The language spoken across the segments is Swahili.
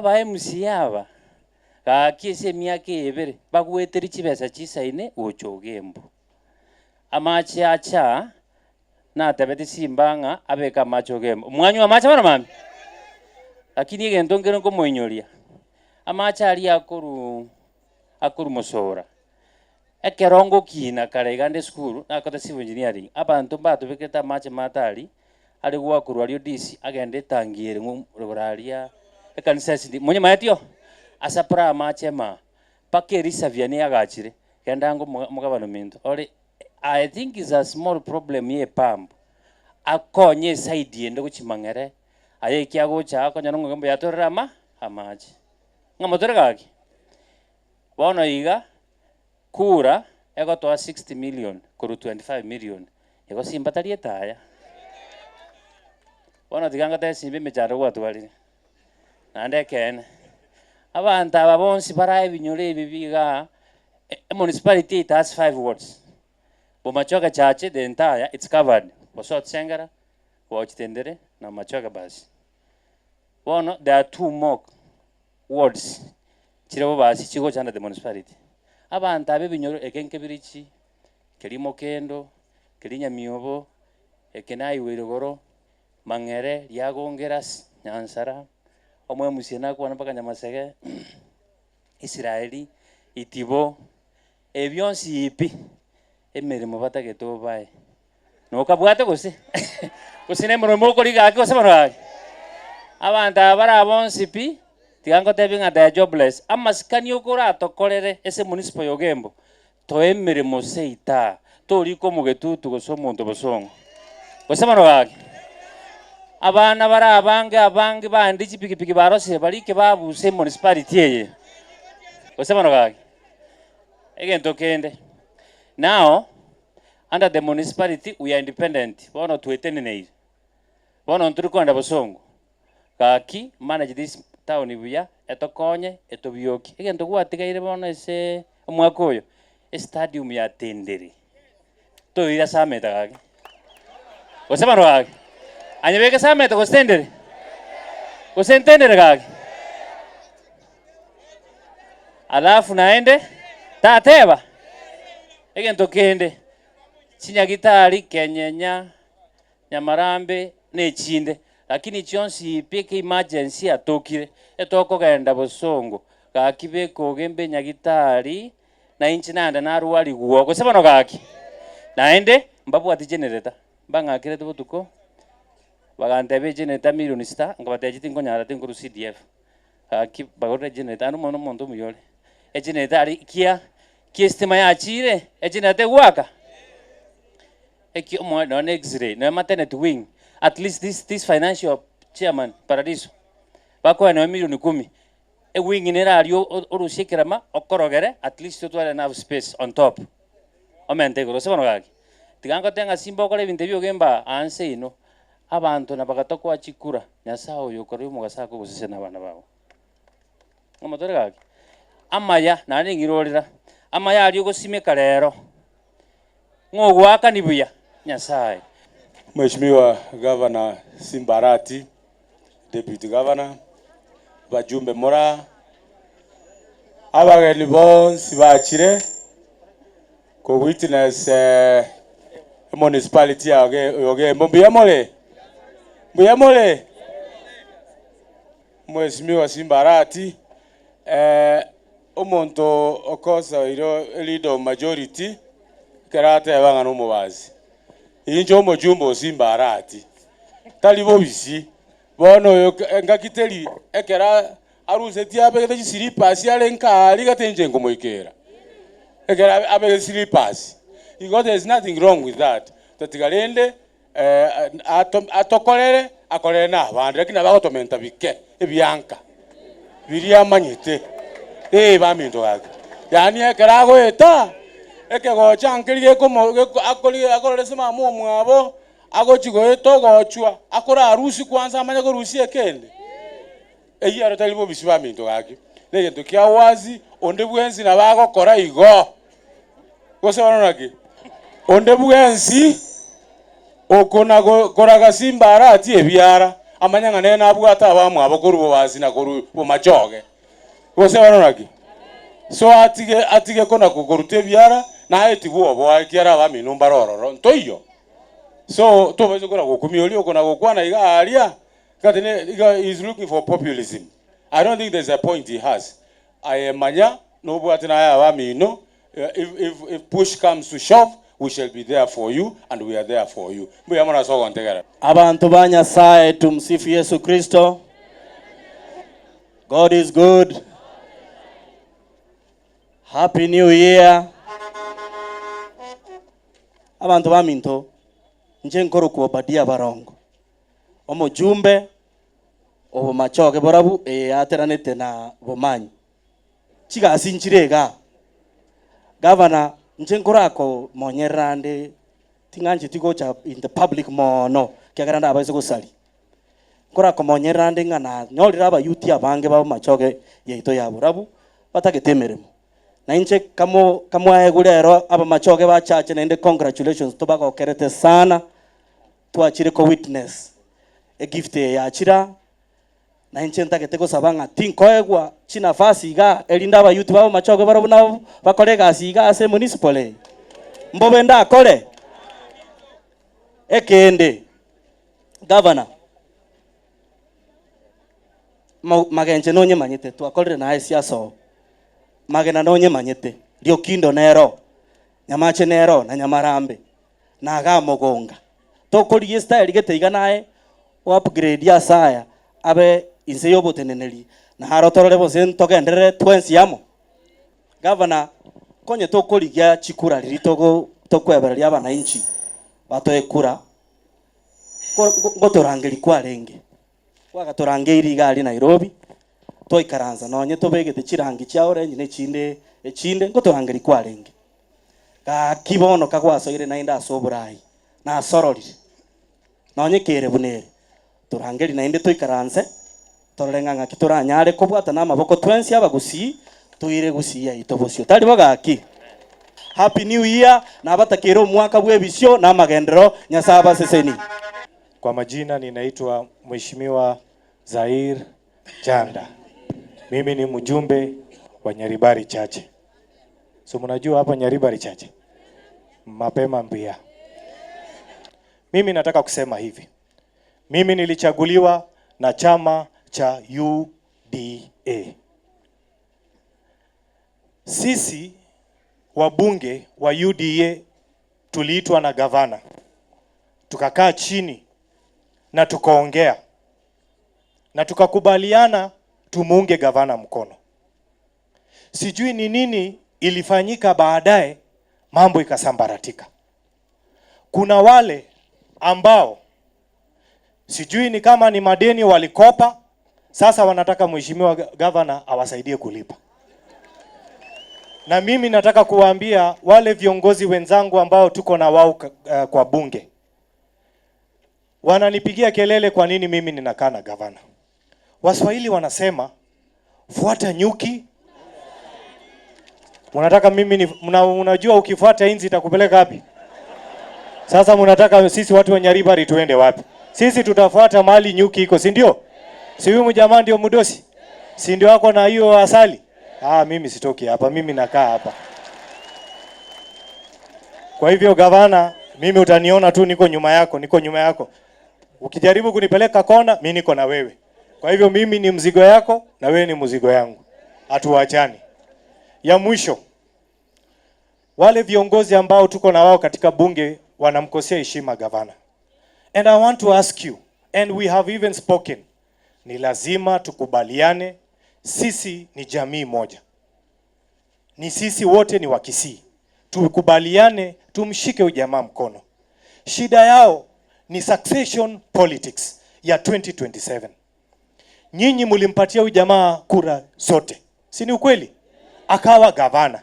aba MC aba Kisii miaka ebere bagweteri chibesa chisaine ochogembo amache acha na tabete Simba nga abeka macho gembo mwanyu amacha bana mami lakini egento ngero nko moinyoria amacha ali akuru musora ekerongo kina karegande school nakota civil engineering abantu batubeketa mache matali ali gwakuru alio DC agende tangiere mu ruraria ekanisa sindi munye mayatio asapra machema pakerisa viani agachire kendango mugabano minto ori I think is a small problem ye pambo akonye side ende kuchimangere aye kyago cha konya ngombe yatorama amaji ngamotoregaki bono iga kura ego to 60 million kuru 25 million ego Simba tarietaya bono tiganga ta Simba mecharo gwatwalire nande ken abantu ababonsi baraye binyore ebibiga municipality it has 5 wards Bomachoka chache the entire it's covered Bosot Sengara Wachitendere na Machoka basi bono there are 2 more wards chirabo basi chigo chanda the municipality abantu abebinyoro ekenkebirichi kelimo kendo kelinya miobo ekenai wirogoro mangere lyagongeras nyansara omwe musiena kwa mpaka nyamasege Israeli itibo ebyonsi ipi emirimo batageto bae noka bwate gose gusine murimo kuri gake gose barage abantu barabonsi pi tigango tebinga da jobless amasikani okora atokorere ese municipal yogembo to emirimo seita tori ko mugetutu goso muntu bosongo gose barage abana abange bandi chipikipiki barose barike babuse municipality eye gose barage egento kende. Now, under the municipality, we are independent. Bono tuetene nei. Bono nturukonda bosongo. Kaki manage this town ibuya etokonye etobioki. Egento gwatigaire bono ese mwakoyo. Stadium ya tendere. To ira sameta kaki. Osebano kaki. Anyebeke sameta ko tendere. Ko tendere kaki. Alafu naende tateba. Egento kende chinyagitari kenyenya nyamarambe nechinde lakini chionsi peke emergency atokire etoko genda bosongo gakibe kogembe nyagitari na inchi nanda naruari guoko sebano gaki naende mbabu ati generator bangakire tubutuko bagantebe generator million star ngabateje ngonyara tinkuru CDF aki bagore generator anu mono muntu muyole generator kia Kistima ya chire ejinate waka eki mo no x-ray no maternity wing at least this financial chairman paradiso bako na milioni 10 e wing ni radio orushikirama okorogere at least to enough space on top omente goro sebano gaki tigango tenga Simba okore binte byogemba anse ino abantu nabagato achikura nyasao yokore mugasako gusesena abana babo ngomotore gaki amaya nani ngirorira ama yali ugosimeka lero ngogwaka nibuya nyasaye. Mheshimiwa Governor Simba Arati, Deputy Governor, bajumbe mora abageni bonsi bachire ko witness municipality yoge mbuyamole Mheshimiwa Simba Arati omuntu okosa iro leader majority karate abanga no mubazi injo mujumbo Simba Arati talibo bisi bono ngakiteli ekera aruse tiabe gete slippers yale nkali gatenje ngomoikera ekera abe slippers there is nothing wrong with that tatigalende atokolere akolere na abantu lakini abagotomenta bike ebyanka biri amanyete baminto gake yani ekerago eta ekego chankelie komo akole sema mwabo agochigo etogochwa akora arusi kwanza amanya ko rusi ekende eyaro talibo bisiba minto gake negento kya wazi onde bwenzi nabago kora igo gose banonake onde bwenzi okona koraga Simba Arati ebyara amanya nena abwata abamu abakuru wazina kuru bomachoge gose baronaki so atige kona kukurute biara na eti bo bo kiara ba minumba rororo ntoyo so to bezo kona gukumioli kona gukwana iga aria katene iga is looking for populism. I don't think there's a point he has. I manya no bwatina ya ba mino. If push comes to shove, we shall be there for you and we are there for you. Mbuyamona so kontegera. Abantu banyasaye tumsifu Yesu Kristo. God is good. Happy New Year. Abantu baminto nje nkoro kuobadia barongo. Omujumbe obumachoke borabu ateranete na bomanyi. Chiga asinchirega. Governor nje nkorako monyerande tinganji tigocha in the public mono kyagaranda abaise gusali. Nkorako monyerande ngana nyolira aba youth abange babo machoke yeito ya borabu batagetemeremo. Na inche kamo ayegurero aba machoke ba church nende congratulations tobako kerete sana tuachire ko witness a gift ya achira na inche ntagete ko sabanga tinkoegwa china fasi ga elinda aba youth babo machoke baro nabo bakore gasi ga ase municipal mbobenda akore ekende governor magenje nonye manyete twakorire na siaso magena nonye manyete dio kindo nero nyamache nero na nyamarambe na ga mogonga to kori style geteiga nae upgrade ya saya abe inse yoboteneneri na harotorore bose ntogendere twensi yamo governor konye to korigia chikura riritogo to kwebereria abana inchi batoe kura ngotorangeri kwa renge wagatorangeri gali Nairobi toikaranza nonye tobegete chirangi cha orange ne chinde ngotorangeri kwa renge ka kibono kagwasoire na inda soburai na sororire nonye kere bunere torangeri na inde toikaranze torenganga kitoranyare kobwata na maboko twensi abagusi tuire gusia itobosio tali bagaki. Happy New Year na batakero mwaka bwebisio na magendero nyasaba seseni. Kwa majina ninaitwa Mheshimiwa Zair Janda. Mimi ni mjumbe wa Nyaribari Chache. So mnajua hapa Nyaribari Chache. Mapema mbia. Mimi nataka kusema hivi. Mimi nilichaguliwa na chama cha UDA. Sisi wabunge wa UDA tuliitwa na gavana. Tukakaa chini na tukaongea na tukakubaliana tumuunge gavana mkono. Sijui ni nini ilifanyika baadaye, mambo ikasambaratika. Kuna wale ambao sijui ni kama ni madeni walikopa, sasa wanataka mheshimiwa gavana awasaidie kulipa. Na mimi nataka kuwaambia wale viongozi wenzangu ambao tuko na wao kwa bunge. Wananipigia kelele kwa nini mimi ninakaa na gavana. Waswahili wanasema fuata nyuki. Mnataka mimi unajua ukifuata inzi itakupeleka wapi? Sasa mnataka sisi watu wa Nyaribari tuende wapi? Sisi tutafuata mali nyuki iko, si ndio? Si huyu mjamaa ndio mdosi? Si ndio wako na hiyo asali? Mimi sitoki hapa, mimi nakaa hapa. Kwa hivyo gavana, mimi utaniona tu niko nyuma yako. Ukijaribu kunipeleka kona, mimi niko na wewe. Kwa hivyo mimi ni mzigo yako na wewe ni mzigo yangu. Hatuachani. Ya mwisho, wale viongozi ambao tuko na wao katika bunge wanamkosea heshima gavana. And I want to ask you, and we have even spoken, ni lazima tukubaliane, sisi ni jamii moja. Ni sisi wote ni wa Kisii. Tukubaliane, tumshike ujamaa mkono. Shida yao ni succession politics ya 2027. Nyinyi mlimpatia ujamaa kura zote. Si ni ukweli? Akawa gavana.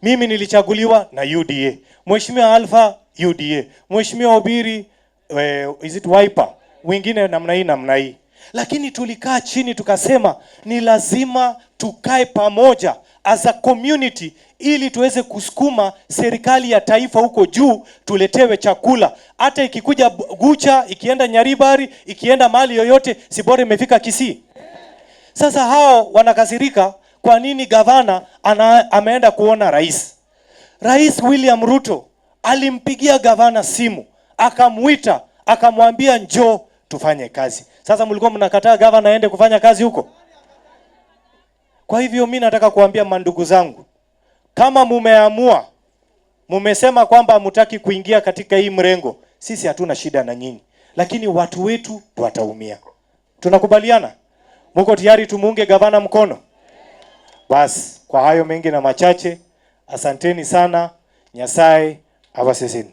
Mimi nilichaguliwa na UDA. Mheshimiwa Alpha UDA. Mheshimiwa Obiri is it Wiper? Wengine namna hii. Lakini tulikaa chini tukasema ni lazima tukae pamoja as a community ili tuweze kusukuma serikali ya taifa huko juu, tuletewe chakula. Hata ikikuja Gucha, ikienda Nyaribari, ikienda mali yoyote, si bora imefika Kisii. Sasa hao wanakasirika kwa nini gavana ameenda kuona rais. Rais William Ruto alimpigia gavana simu, akamuita, akamwambia njoo tufanye kazi. Sasa mlikuwa mnakataa gavana aende kufanya kazi huko? Kwa hivyo mimi nataka kuambia mandugu zangu, kama mumeamua, mumesema kwamba hamtaki kuingia katika hii mrengo, sisi hatuna shida na nyinyi, lakini watu wetu wataumia. Tunakubaliana? Mko tayari tumuunge gavana mkono? Basi, kwa hayo mengi na machache, asanteni sana. Nyasaye awaseseni.